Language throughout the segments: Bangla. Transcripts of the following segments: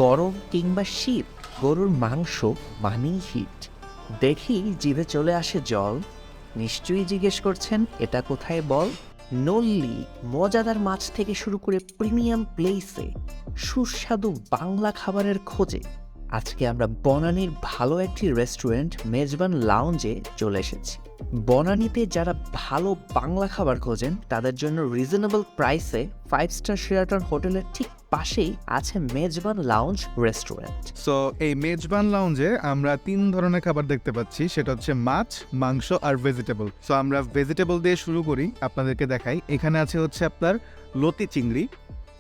গরম কিংবা শীত, গরুর মাংস মানেই হিট। দেখি জিভে চলে আসে জল। নিশ্চয়ই জিজ্ঞেস করছেন এটা কোথায় বল। নল্লি মজাদার মাছ থেকে শুরু করে প্রিমিয়াম প্লেসে সুস্বাদু বাংলা খাবারের খোঁজে আজকে আমরা বনানীর ভালো একটি রেস্টুরেন্ট মেজবান লাউঞ্জে চলে এসেছি। বনানীতে যারা ভালো বাংলা খাবার খোঁজেন তাদের জন্য রিজনেবল প্রাইসে 5 স্টার শেরাটন হোটেলের ঠিক পাশেই আছে মেজবান লাউঞ্জ রেস্টুরেন্ট। সো এই মেজবান লাউঞ্জে আমরা 3 ধরনের খাবার দেখতে পাচ্ছি, সেটা হচ্ছে মাছ, মাংস আর ভেজিটেবল। সো আমরা ভেজিটেবল দিয়ে শুরু করি, আপনাদেরকে দেখাই। এখানে আছে হচ্ছে আপনার লতি চিংড়ি,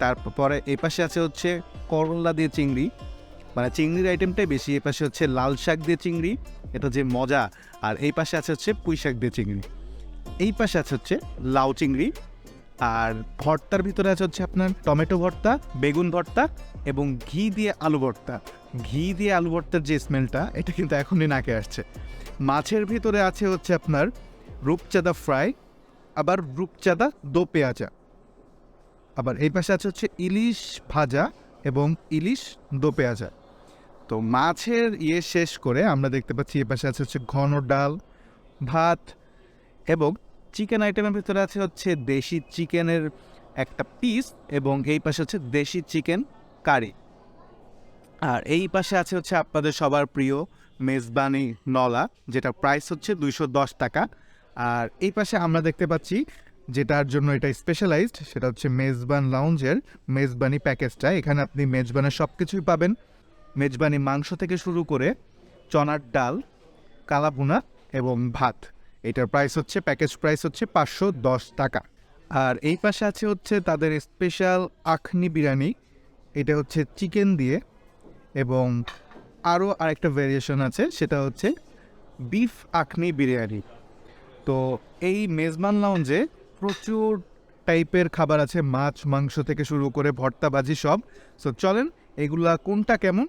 তারপরে এই পাশে আছে হচ্ছে করলা দিয়ে চিংড়ি, মানে চিংড়ির আইটেমটাই বেশি। এই পাশে হচ্ছে লাল শাক দিয়ে চিংড়ি, এটা যে মজা। আর এই পাশে আছে হচ্ছে পুঁই শাক দিয়ে চিংড়ি, এই পাশে আছে হচ্ছে লাউ চিংড়ি। আর ভর্তার ভিতরে আছে হচ্ছে আপনার টমেটো ভর্তা, বেগুন ভর্তা এবং ঘি দিয়ে আলু ভর্তা। ঘি দিয়ে আলু ভর্তার যে স্মেলটা, এটা কিন্তু এখনই নাকে আসছে। মাছের ভিতরে আছে হচ্ছে আপনার রূপচাঁদা ফ্রাই, আবার রূপচাঁদা দো পেঁয়াজা। আবার এই পাশে আছে হচ্ছে ইলিশ ভাজা এবং ইলিশ দো পেঁয়াজা। তো মাছের শেষ করে আমরা দেখতে পাচ্ছি এই পাশে আছে হচ্ছে ঘন ডাল, ভাত এবং চিকেন আইটেমের ভিতরে আছে হচ্ছে দেশি চিকেনের একটা পিস এবং এই পাশে হচ্ছে দেশি চিকেন কারি। আর এই পাশে আছে হচ্ছে আপনাদের সবার প্রিয় মেজবানি নলা, যেটা প্রাইস হচ্ছে 210 টাকা। আর এই পাশে আমরা দেখতে পাচ্ছি যেটার জন্য এটা স্পেশালাইজড, সেটা হচ্ছে মেজবান লাউঞ্জের মেজবানি প্যাকেজটা। এখানে আপনি মেজবানের সব কিছুই পাবেন, মেজবানি মাংস থেকে শুরু করে চনার ডাল, কালাভুনা এবং ভাত। এটার প্রাইস হচ্ছে, প্যাকেজ প্রাইস হচ্ছে 510 টাকা। আর এই পাশে আছে হচ্ছে তাদের স্পেশাল আখনি বিরিয়ানি, এটা হচ্ছে চিকেন দিয়ে, এবং আরও আরেকটা ভেরিয়েশন আছে, সেটা হচ্ছে বিফ আখনি বিরিয়ানি। তো এই মেজবান লাউঞ্জে প্রচুর টাইপের খাবার আছে, মাছ মাংস থেকে শুরু করে ভর্তা ভাজি সব। সো চলেন এগুলা কোনটা কেমন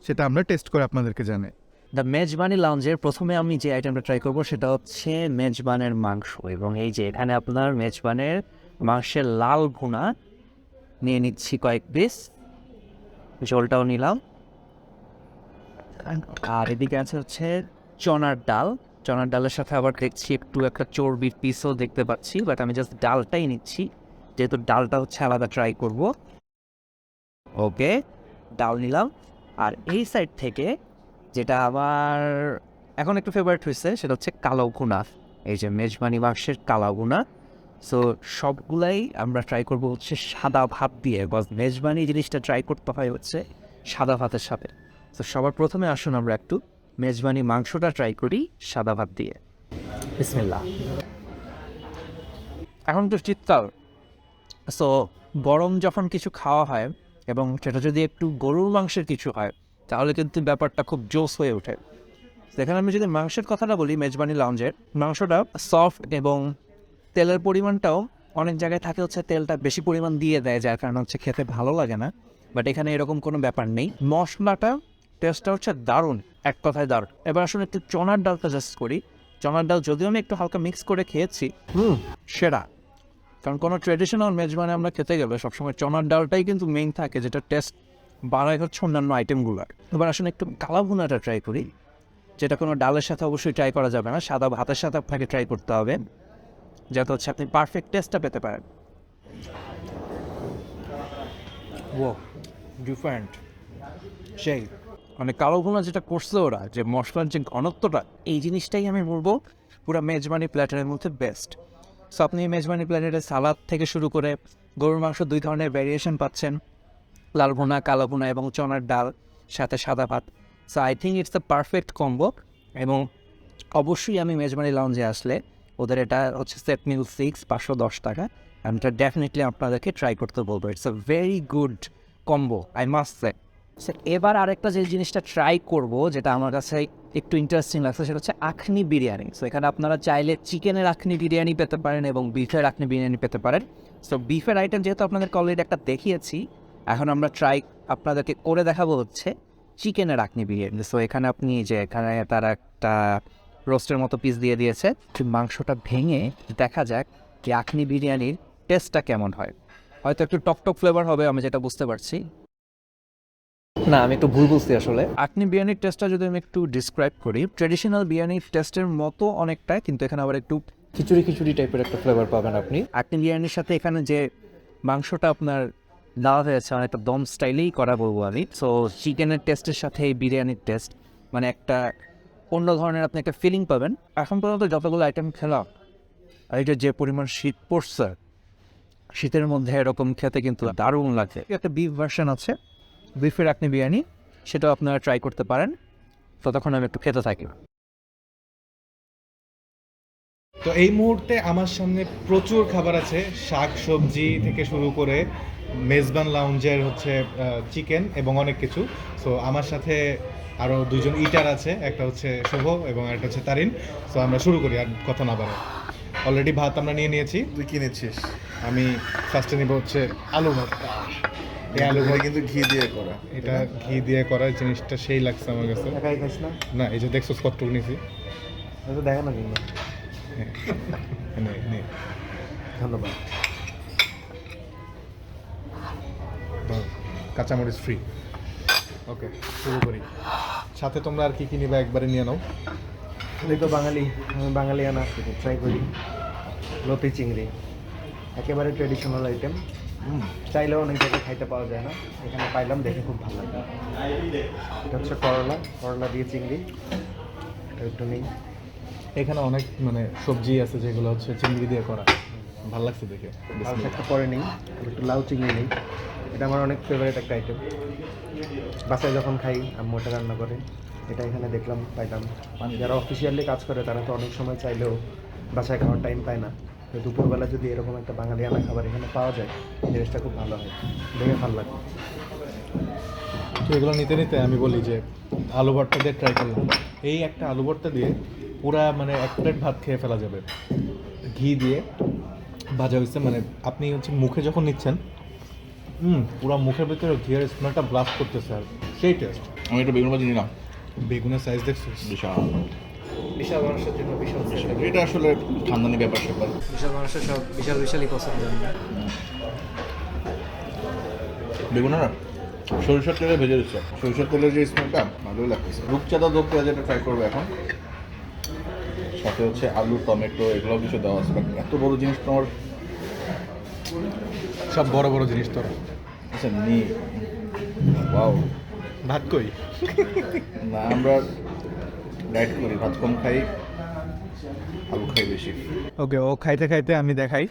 সেটা আমরা টেস্ট করে আপনাদেরকে জানাই। দ্য মেজবানি লাউঞ্জের প্রথমে আমি যে আইটেমটা ট্রাই করবো সেটা হচ্ছে মেজবানের মাংস, এবং এই যে এখানে আপনার মেজবানের মাংসের লাল ভুনা নিয়ে নিচ্ছি কয়েক পিস, ঝোলটাও নিলাম। আর এদিকে আছে হচ্ছে চনার ডাল, চনার ডালের সাথে আবার দেখছি একটু একটা চর্বির পিসও দেখতে পাচ্ছি, বাট আমি জাস্ট ডালটাই নিচ্ছি যেহেতু ডালটা হচ্ছে আলাদা ট্রাই করব। ওকে, ডাল নিলাম। আর এই সাইড থেকে যেটা আমার এখন একটু ফেভারিট হয়েছে সেটা হচ্ছে কালো ভুনা, এই যে মেজবানি মাংসের কালো ভুনা। সো সবগুলাই আমরা ট্রাই করব হচ্ছে সাদা ভাত দিয়ে, বিকজ মেজবানি জিনিসটা ট্রাই করতে হয় হচ্ছে সাদা ভাতের সাথে। তো সবার প্রথমে আসুন আমরা একটু মেজবানি মাংসটা ট্রাই করি সাদা ভাত দিয়ে। বিসমিল্লাহ। এখন তো শীতকাল, সো গরম যখন কিছু খাওয়া হয় এবং সেটা যদি একটু গরুর মাংসের কিছু হয় তাহলে কিন্তু ব্যাপারটা খুব জোস হয়ে ওঠে। এখানে আমি যদি মাংসের কথাটা বলি, মেজবানি লাউঞ্জের মাংসটা সফট এবং তেলের পরিমাণটাও অনেক জায়গায় থাকে হচ্ছে তেলটা বেশি পরিমাণ দিয়ে দেয়, যার কারণে হচ্ছে খেতে ভালো লাগে না, বাট এখানে এরকম কোনো ব্যাপার নেই। মশলাটা টেস্টটা হচ্ছে দারুণ, এক কথায় দারুণ। এবার আসলে একটু চনার ডালটা জাস্ট করি। চনার ডাল যদিও আমি একটু হালকা মিক্স করে খেয়েছি, সেরা। কারণ কোনো ট্রেডিশনাল মেজবানে আমরা খেতে গেলে সবসময় চনার ডালটাই কিন্তু মেইন থাকে, যেটা টেস্ট বাড়ায় হচ্ছে অন্যান্য আইটেমগুলোর। এবার আসলে একটু কালা ভুনাটা ট্রাই করি, যেটা কোনো ডালের সাথে অবশ্যই ট্রাই করা যাবে না, সাদা ভাতের সাথে আপনাকে ট্রাই করতে হবে, যাতে হচ্ছে আপনি পারফেক্ট টেস্টটা পেতে পারেন। ও ডিফারেন্ট সেই, মানে কালো ভুনা যেটা করছে ওরা, যে মশলার যে ঘনত্বটা, এই জিনিসটাই আমি বলবো পুরো মেজবানি প্ল্যাটারের মধ্যে বেস্ট। সো আপনি মেজবানি প্ল্যাটারে সালাদ থেকে শুরু করে গরুর মাংস 2 ধরনের ভ্যারিয়েশন পাচ্ছেন, লাল ভুনা, কালো ভুনা এবং চনার ডাল সাথে সাদা ভাত। So I think it's the perfect combo. এবং অবশ্যই আমি মেজবানি লাউঞ্জে আসলে ওদের এটা হচ্ছে সেট মিল 6 510 টাকা, আমি এটা ডেফিনেটলি আপনাদেরকে ট্রাই করতে বলবো। It's a very good combo, I must say. এবার আরেকটা যে জিনিসটা ট্রাই করব, যেটা আমার কাছে একটু ইন্টারেস্টিং লাগছে, সেটা হচ্ছে আখনি বিরিয়ানি। সো এখানে আপনারা চাইলে চিকেনের আখনি বিরিয়ানি পেতে পারেন এবং বিফের আখনি বিরিয়ানি পেতে পারেন। সো বিফের আইটেম যেহেতু আপনাদেরকে অলরেডি একটা দেখিয়েছি, এখন আমরা ট্রাই আপনাদেরকে করে দেখাবো হচ্ছে চিকেনের আখনি বিরিয়ানি। সো এখানে আপনি যে এখানে তারা একটা রোস্টের মতো পিস দিয়ে দিয়েছে, মাংসটা ভেঙে দেখা যাক যে আখনি বিরিয়ানির টেস্টটা কেমন হয়। হয়তো একটু টক টক ফ্লেভার হবে, আমি যেটা বুঝতে পারছি। না আমি একটু ভুল বলছি আসলে। আটনি বিরিয়ানির টেস্টটা যদি আমি একটু ডিসক্রাইব করি, ট্রেডিশনাল বিরিয়ানির টেস্টের মতো অনেকটা, কিন্তু এখানে আবার একটু খিচুড়ি খিচুড়ি টাইপের একটা ফ্লেভার পাবেন আপনি। আটনি বিরিয়ানির সাথে এখানে যে মাংসটা আপনার দেওয়া হয়েছে অনেকটা দম স্টাইলেই করা বলবো আমি। সো চিকেনের টেস্টের সাথে এই বিরিয়ানির টেস্ট মানে একটা অন্য ধরনের আপনি একটা ফিলিং পাবেন। এখন পর্যন্ত যতগুলো আইটেম খেলাম, আর এটা যে পরিমাণ শীত পড়ছে, শীতের মধ্যে এরকম খেতে কিন্তু দারুণ লাগে। একটা বিফ ভার্সন আছে, বিফের আটনি বিরিয়ানি, সেটাও আপনারা ট্রাই করতে পারেন। ততক্ষণ আমি একটু খেতে থাকি। তো এই মুহূর্তে আমার সামনে প্রচুর খাবার আছে, শাক সবজি থেকে শুরু করে মেজবান লাউঞ্জের হচ্ছে চিকেন এবং অনেক কিছু। সো আমার সাথে আরও দুজন ইটার আছে, একটা হচ্ছে শুভ এবং একটা হচ্ছে তারিন। সো আমরা শুরু করি, আর কথা না বাড়ে। অলরেডি ভাত আমরা নিয়ে নিয়েছি। তুই কি নিচ্ছিস? আমি ফার্স্টে নিব হচ্ছে আলু ভর্তা। এই আলু এটা ভর্তা কিন্তু ঘি দিয়ে করা। এটা ঘি দিয়ে করা জিনিসটা সেই লাগছে আমার কাছে। একাই খাইস না? না, এই যে দেখছো কতটুকু নিয়েছি। হয়তো দেখে না কিন্তু। ধন্যবাদ। কাঁচামরিচ ফ্রি। ওকে, শুরু করি। সাথে তোমরা আর কি কি নিবা একবারে নিয়ে নাও। আমি তো বাঙালি, আমি বাঙালি আনা ট্রাই করি। লতি চিংড়ি একেবারে ট্রেডিশনাল আইটেম, চাইলেও অনেক জায়গায় খাইতে পাওয়া যায় না, এখানে পাইলাম দেখে খুব ভালো লাগে। এটা হচ্ছে করলা, করলা দিয়ে চিংড়ি, এটা একটু নেই। এখানে অনেক মানে সবজি আছে যেগুলো হচ্ছে চিংড়ি দিয়ে করা, ভালো লাগছে দেখে। লাউ শাকটা পরে নেই, একটু লাউ চিংড়ি নেই। এটা আমার অনেক ফেভারিট একটা আইটেম, বাসায় যখন খাই আম্মু ওটা রান্না করে। এটা এখানে দেখলাম, পাইলাম। যারা অফিসিয়ালি কাজ করে তারা তো অনেক সময় চাইলেও বাসায় খাওয়ার টাইম পায় না, তো দুপুরবেলা যদি এরকম একটা বাঙালি আনা খাবার এখানে পাওয়া যায়, জিনিসটা খুব ভালো হয়, দেখে ভালো লাগে। তো এগুলো নিতে নিতে আমি বলি যে আলু ভর্তা দিয়ে ট্রাই করলাম। এই একটা আলু ভর্তা দিয়ে পুরা মানে এক প্লেট ভাত খেয়ে ফেলা যাবে। ঘি দিয়ে ভাজা হয়েছে, মানে আপনি হচ্ছে মুখে যখন নিচ্ছেন, পুরো মুখের ভিতরে ঘিয়ের স্মেলটা ব্লাস্ট করতেছে, আর সেই টেস্ট। আমি একটু বেগুন ভাজি নিলাম। বেগুনের সাইজ দেখছিস? বিশাল। বিশাল মানুষের জন্য বিশাল, এটা আসলে খানদানি ব্যাপার স্যাপার। বিশাল মানুষের সব বিশাল বিশালই পছন্দ। বেগুন না সরিষার তেলে ভেজে দিচ্ছে, সরিষার তেলের যে স্মেলটা ভালোই লাগতেছে। রূপচাঁদা দো পেঁয়াজটা ট্রাই করবো এখন। সাথে হচ্ছে আলু টমেটো এগুলো কিছু দেওয়া আছে, বাট এত বড় জিনিস তোমার সব বড় বড় জিনিস তোর। আচ্ছা নি ওয়াও। ভাত কই? না আমরা ডায়েট করি, ভাত কম খাই, আলু খাই বেশি। ওকে, ও খাইতে খাইতে আমি দেখাই।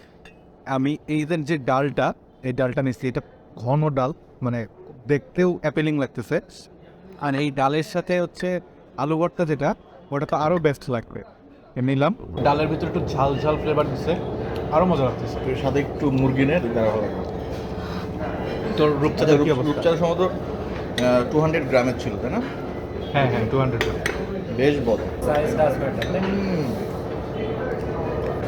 আমি এই যে ডালটা, এই ডালটা নিচ্ছি, এটা ঘন ডাল, মানে দেখতেও অ্যাপেলিং লাগতেছে। আর এই ডালের সাথে হচ্ছে আলু ভর্তা যেটা, ওটা তো আরও বেস্ট লাগবে। নিলাম, ডালের ভিতরে একটু ঝাল ঝাল ফ্লেভার দিচ্ছে, আরও মজা লাগতেছে। তো এর সাথে একটু মুরগি নেই, তারা ভালো লাগবে। তোর রূপচাঁদা কি অবস্থা? রূপচাঁদা সম্ভবত 200 গ্রামের ছিল, তাই না? হ্যাঁ 200 গ্রাম। বেশ বড়, সাইজটা আসবে এটা।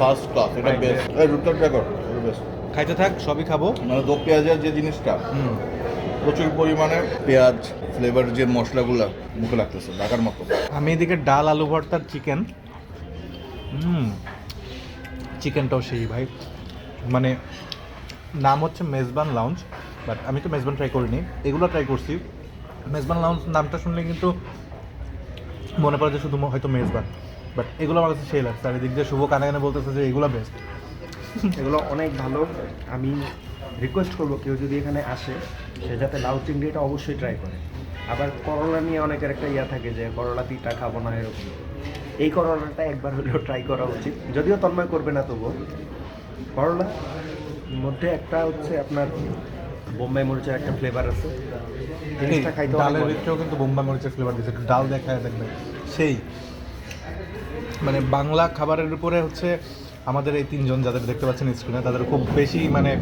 ফার্স্ট ক্লাস, এটা বেস্ট। এই রূপচাঁদা ট্রাই কর, এটা বেস্ট। খাইতে থাক, সবই খাবো। মানে দো পেঁয়াজের যে জিনিসটা, প্রচুর পরিমাণে পেঁয়াজ ফ্লেভার, যে মশলাগুলো মুখে লাগতেছে ঢাকার মতো। আমি এদিকে ডাল, আলু ভর্তার চিকেন। চিকেনটাও সেই ভাই, মানে নাম হচ্ছে মেজবান লাউঞ্জ, বাট আমি তো মেজবান ট্রাই করিনি, এগুলো ট্রাই করছি। মেজবান লাউঞ্জ নামটা শুনলে কিন্তু মনে পড়ে যে শুধু হয়তো মেজবান, বাট এগুলো আমার কাছে সেই লাগছে। আর এদিক দিয়ে শুভ কানে কানে বলতেছে যে এগুলো বেস্ট। এগুলো অনেক ভালো। আমি রিকোয়েস্ট করবো কেউ যদি এখানে আসে সে যাতে লাউ চিংড়িটা অবশ্যই ট্রাই করে। আবার করলা নিয়ে অনেকের একটা ইয়া থাকে যে করলা তিতা খাবো না এরকম, এই করলাটা একবার হলেও ট্রাই করা উচিত। যদিও তন্ময় করবে না, তবুও করলা মধ্যে একটা হচ্ছে আপনার বোম্বাই মরিচের একটা ফ্লেভার আছে, জিনিসটা খাইতে অনেক ডালের মজা। ভিতরেও কিন্তু বোম্বা মরিচের ফ্লেভার দিচ্ছে, একটু ডাল দেখায় দেখবে সেই। মানে বাংলা খাবারের উপরে হচ্ছে আমাদের এই তিনজন যাদের দেখতে পাচ্ছেন স্ক্রিনে, তাদের খুব বেশি মানে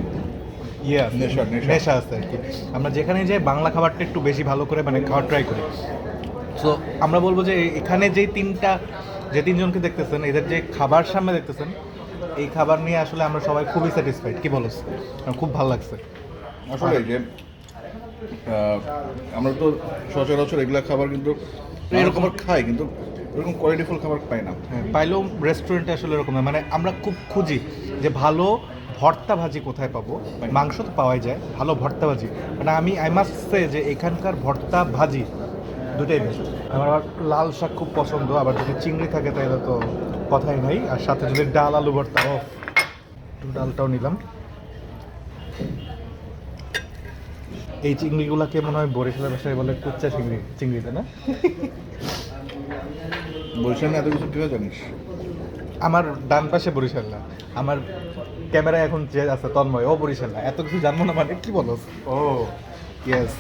নেশা আছে আর কি। আমরা যেখানে যাই বাংলা খাবারটা একটু বেশি ভালো করে মানে খাওয়ার ট্রাই করি। সো আমরা বলবো যে এখানে যে তিনজনকে দেখতেছেন, এদের যে খাবার সামনে দেখতেছেন, এই খাবার নিয়ে আসলে আমরা সবাই খুবই স্যাটিসফাইড। কি বলো? খুব ভালো লাগছে আসলে যে আমরা তো সচরাচর এগুলা খাবার কিন্তু এরকম খাই, কিন্তু এরকম কোয়ালিটিফুল খাবার পাই না। হ্যাঁ, পাইলেও রেস্টুরেন্টে আসলে এরকম না। মানে আমরা খুব খুঁজি যে ভালো ভর্তা ভাজি কোথায় পাবো, মাংস তো পাওয়াই যায়, ভালো ভর্তা ভাজি মানে আই মাস্ট সে যে এখানকার ভর্তা ভাজি দুটাই বেস্ট। আমার আবার লাল শাক খুব পছন্দ, আবার যদি চিংড়ি থাকে তাহলে তো কথাই নাই, আর সাথে যদি ডাল আলু ভর্তা, ও একটু ডালটাও নিলাম। এই চিংড়িগুলোকে মনে হয় বরিশালের ভাষায় বলে কুচ্চা চিংড়িতে না? বরিশালে এত কিছু তুইও জানিস? আমার ডান পাশে বরিশাল না, আমার ক্যামেরায় এখন যে আছে তন্ময়, ও বরিশাল না, এত কিছু জানবো না মানে কি বলো? ও ইয়েস,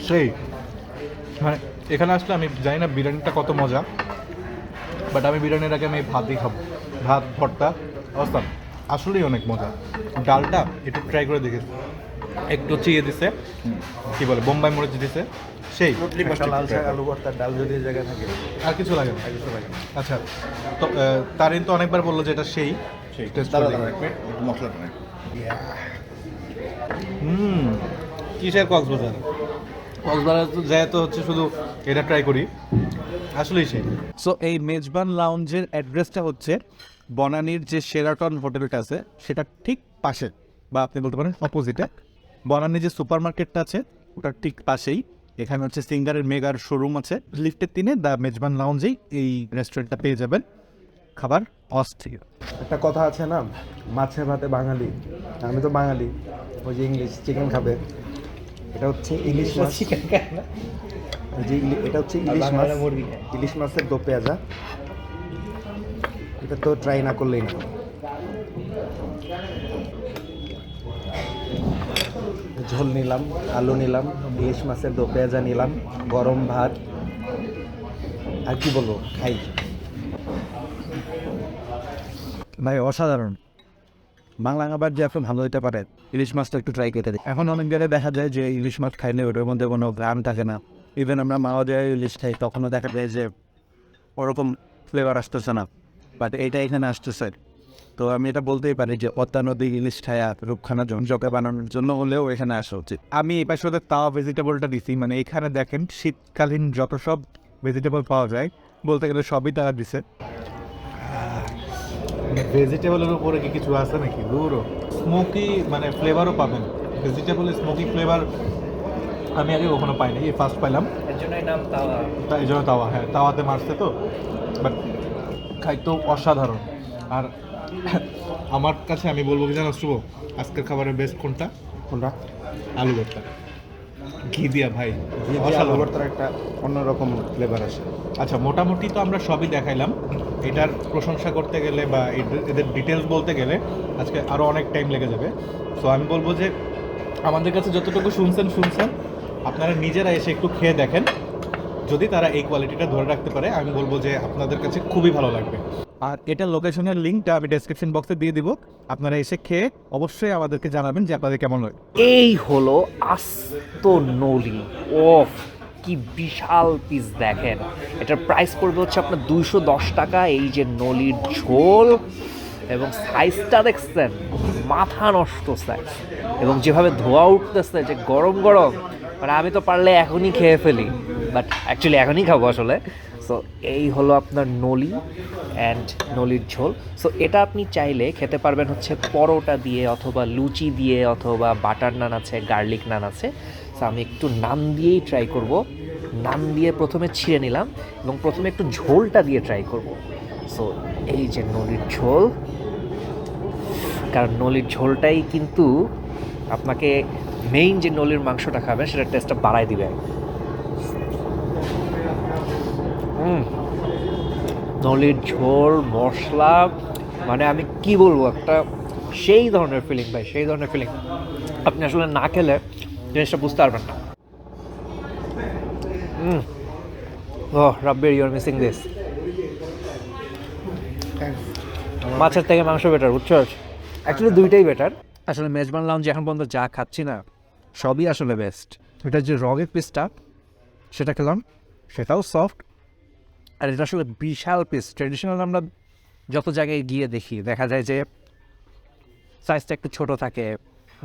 সেই মানে এখানে আসলে আমি জানি না বিরিয়ানিটা কত মজা, বাট আমি বিরিয়ানির আগে আমি ভাতই খাবো, ভাত ভর্তা অবস্থা আসলেই অনেক মজা। ডালটা একটু ট্রাই করে দেখেছি, একটু চিয়ে দিছে, কি বলে বোম্বাই মরিচ দিছে, সেই একটা লাল শাক আলু ভর্তার ডাল যদি এই জায়গায় থাকে আর কিছু লাগে না, আর কিছু লাগে না। আচ্ছা, তো তারিন তো অনেকবার বললো যে এটা সেই টেস্ট দাঁড়া দাঁড়া একটু মশলাটা নেই। কিসের কক্সবাজার তো যায় তো হচ্ছে শুধু এটা ট্রাই করি, আসলেই সেই। সো এই মেজবান লাউঞ্জের অ্যাড্রেসটা হচ্ছে বনানীর যে শেরাটন হোটেলটা আছে সেটা ঠিক পাশে, বা আপনি বলতে পারেন অপোজিটে। বনানী যে সুপার মার্কেটটা আছে ওটার ঠিক পাশেই এখানে হচ্ছে সিঙ্গারের মেগার শোরুম আছে, লিফটের 3-এ দ্য মেজবান লাউঞ্জেই এই রেস্টুরেন্টটা পেয়ে যাবেন। খাবার অস্থির। একটা কথা আছে না, মাছে ভাতে বাঙালি, আমি তো বাঙালি, ওই যে ইংলিশ চিকেন খাবে, এটা হচ্ছে ইলিশ মাছ, চিকেন খায় না, যে এটা হচ্ছে ইলিশ মাছ, ইলিশ মাছের দো পেঁয়াজা, এটা তো ট্রাই না করলেই না। ঝোল নিলাম, আলু নিলাম, ইলিশ মাছের দো পেঁয়াজা নিলাম, গরম ভাত, আর কি বলবো, খাই। ভাই অসাধারণ, বাংলা খাবার যে আপনি ভালো হতে পারে। ইলিশ মাছটা একটু ট্রাই করতে দিই। এখন অনেক জায়গায় দেখা যায় যে ইলিশ মাছ খাইলে ওটার মধ্যে কোনো গ্রাম থাকে না, ইভেন আমরা মাওয়া যায় ইলিশ খাই তখনও দেখা যায় যে ওরকম ফ্লেভার আসতেছে না, বাট এইটা এখানে আসতেছে। তো আমি এটা বলতেই পারি যে পদ্মা নদী ইলিশ খায়া রূপখানা জমজকে বানানোর জন্য হলেও এখানে আসা উচিত। আমি এই পাশে ওদের তাওয়া ভেজিটেবলটা দিছি, মানে এখানে দেখেন শীতকালীন যত সব ভেজিটেবল পাওয়া যায় বলতে গেলে সবই তারা দিছে। ভেজিটেবলের উপরে কি কিছু আছে নাকি? দূরও স্মোকি মানে ফ্লেভারও পাবেন, ভেজিটেবলের স্মোকি ফ্লেভার আমি আগে কখনো পাইনি, এই ফার্স্ট পাইলাম, এর জন্যই নাম তাওয়া। এই জন্য তাওয়া, হ্যাঁ তাওয়াতে মারছে তো, বাট খাইতো অসাধারণ। আর আমার কাছে আমি বলবো কি জানো শুভ, আজকের খাবারের বেস্ট কোনটা? কোনটা? আলু ভর্তা, ঘি দিয়া ভাই, আলু অসাধারণ। ভর্তার একটা অন্যরকম ফ্লেভার আসে। আচ্ছা, মোটামুটি তো আমরা সবই দেখাইলাম, এটার প্রশংসা করতে গেলে বা এদের ডিটেলস বলতে গেলে আজকে আরও অনেক টাইম লেগে যাবে। সো আমি বলবো যে আমাদের কাছে যতটুকু শুনছেন আপনারা নিজেরা এসে একটু খেয়ে দেখেন, যদি তারা এই কোয়ালিটিটা ধরে রাখতে পারে আমি বলবো যে আপনাদের কাছে খুবই ভালো লাগবে। আর এটা লোকেশনের লিঙ্কটা আমি ডেসক্রিপশন বক্সে দিয়ে দিব, আপনারা এসে খেয়ে অবশ্যই আমাদেরকে জানাবেন যে আপনাদের কেমন লাগে। এই হলো আস্ত নলি, ওফ কি বিশাল পিস দেখেন। এটার প্রাইস পড়বে হচ্ছে আপনার 210 টাকা। এই যে নলির ঝোল এবং সাইজটা দেখছেন, মাথা নষ্ট সাইজ, এবং যেভাবে ধোয়া উঠতেছে যে গরম গরম, মানে আমি তো পারলে এখনই খেয়ে ফেলি, বাট অ্যাকচুয়ালি এখনই খাবো আসলে। সো এই হলো আপনার নলি অ্যান্ড নলির ঝোল। সো এটা আপনি চাইলে খেতে পারবেন হচ্ছে পরোটা দিয়ে, অথবা লুচি দিয়ে, অথবা বাটার নান আছে, গার্লিক নান আছে। সো আমি একটু নান দিয়েই ট্রাই করব। নান দিয়ে প্রথমে ছিঁড়ে নিলাম এবং প্রথমে একটু ঝোলটা দিয়ে ট্রাই করব। সো এই যে নলির ঝোল, কারণ নলির ঝোলটাই কিন্তু আপনাকে মেইন যে নলির মাংসটা খাবেন সেটার টেস্টটা বাড়ায় দিবে। নলির ঝোল, মশলা, মানে আমি কি বলবো, একটা সেই ধরনের ফিলিং ভাই, সেই ধরনের ফিলিং আপনি আসলে না খেলে জিনিসটা বুঝতে পারবেন না। রাব্বির, ইউ আর মিসিং দিস। মাছের থেকে মাংস বেটার, বুঝছো? অ্যাকচুয়ালি দুইটাই বেটার। আসলে মেজবান লাউঞ্জে এখন পর্যন্ত যা খাচ্ছি না সবই আসলে বেস্ট। এটা যে রগের পিসটা সেটা খেলাম, সেটাও সফট, আর এটা আসলে বিশাল পিস। ট্রেডিশনাল আমরা যত জায়গায় গিয়ে দেখি, দেখা যায় যে সাইজটা একটু ছোট থাকে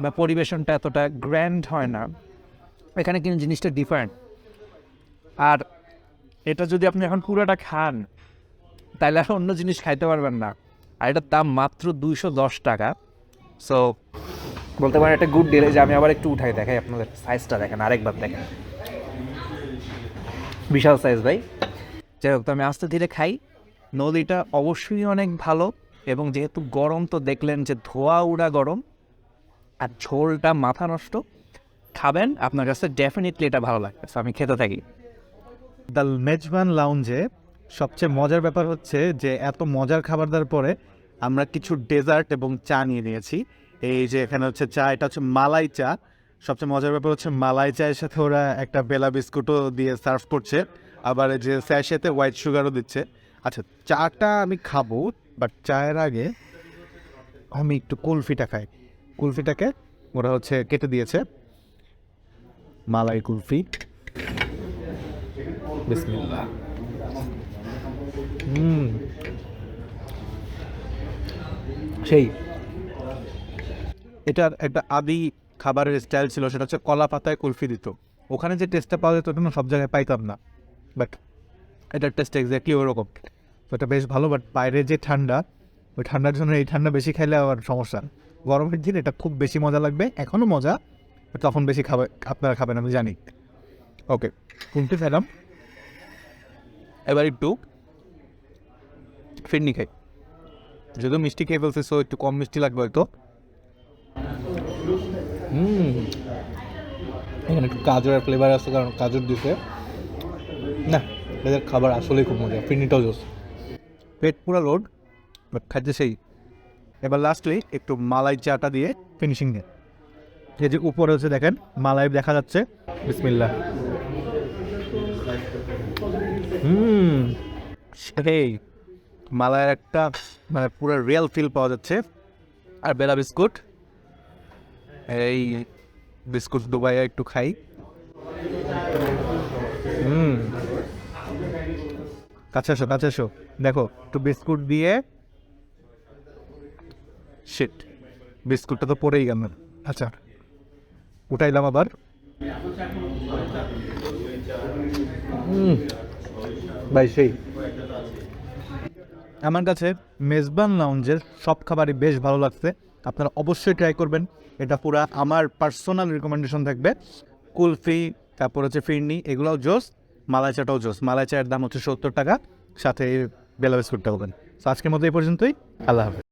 বা পরিবেশনটা এতটা গ্র্যান্ড হয় না, এখানে কিন্তু জিনিসটা ডিফারেন্ট। আর এটা যদি আপনি এখন পুরোটা খান, তাইলে আর অন্য জিনিস খাইতে পারবেন না। আর এটার দাম মাত্র 210 টাকা। সো বলতে পারেন একটা গুড ডিল। যে আমি আবার একটু উঠাই দেখাই আপনাদের, সাইজটা দেখেন, আরেকবার দেখেন, বিশাল সাইজ ভাই। যাই হোক, তো আমি আস্তে ধীরে খাই। নদীটা অবশ্যই অনেক ভালো, এবং যেহেতু গরম তো দেখলেন যে ধোয়া উড়া গরম, আর ঝোলটা মাথা নষ্ট। খাবেন, আপনার কাছে ডেফিনেটলি এটা ভালো লাগবে। So, আমি খেতে থাকি। দ্য মেজবান লাউঞ্জে সবচেয়ে মজার ব্যাপার হচ্ছে যে এত মজার খাবার দেওয়ার পরে আমরা কিছু ডেজার্ট এবং চা নিয়ে নিয়েছি। এই যে এখানে হচ্ছে চা, এটা হচ্ছে মালাই চা। সবচেয়ে মজার ব্যাপার হচ্ছে মালাই চায়ের সাথে ওরা একটা বেলা বিস্কুটও দিয়ে সার্ভ করছে, আবার এই যে স্যাশেতে হোয়াইট সুগারও দিচ্ছে। আচ্ছা, চাটা আমি খাবো, বাট চায়ের আগে আমি একটু কুলফিটা খাই। কুলফিটাকে ওরা হচ্ছে কেটে দিয়েছে, মালাই কুলফি। বিসমিল্লাহ। সেই এটার একটা আদি খাবারের স্টাইল ছিল, সেটা হচ্ছে কলা পাতায় কুলফি দিত। ওখানে যে টেস্টটা পাওয়া যেত ওটা না সব জায়গায় পাইতাম না, বাট এটার টেস্ট এক্স্যাক্টলি ওরকম। তো এটা বেশ ভালো, বাট বাইরে যে ঠান্ডা, ওই ঠান্ডার জন্য এই ঠান্ডা বেশি খাইলে আবার সমস্যা। গরমের দিন এটা খুব বেশি মজা লাগবে, এখনও মজা, তখন বেশি আপনারা খাবেন আমি জানি। ওকে, কুলফি খেলাম, এবার একটু ফিরনি খাই। যদিও মিষ্টি খেয়ে ফেলছে, সো একটু কম মিষ্টি লাগবে হয়তো। এখানে একটু গাজরের ফ্লেভার আছে, কারণ গাজর দিতে না। এদের খাবার আসলেই খুব মজা, ফিরনিটাও জোস। পেট পুরো লোড, বাট খাইতে সেই। এবার লাস্টলি একটু মালাই চাটা দিয়ে ফিনিশিং নেই। এই যে উপরে হচ্ছে দেখেন মালাই দেখা যাচ্ছে। বিসমিল্লাহ। সেই মালাইয়ের একটা মানে পুরো রিয়েল ফিল পাওয়া যাচ্ছে। আর বেলা বিস্কুট, এই বিস্কুট দুবাইয়ে একটু খাই। কাছে এসো, কাছে এসো, দেখো একটু বিস্কুট দিয়ে। শিট, বিস্কুটটা তো পড়েই গেল। আচ্ছা, উঠাইলাম আবার। ভাই সেই, আমার কাছে মেজবান লাউঞ্জের সব খাবারই বেশ ভালো লাগছে। আপনারা অবশ্যই ট্রাই করবেন, এটা পুরা আমার পার্সোনাল রিকমেন্ডেশন থাকবে। কুলফি, তারপর হচ্ছে ফিরনি, এগুলোও জোস। মালাই চাটাও জোস। মালাই চায়ের দাম হচ্ছে 70 টাকা, সাথে বেলা বিস্কুটটা হবেন। তো আজকের মতো এই পর্যন্তই। আল্লাহ হাফেজ।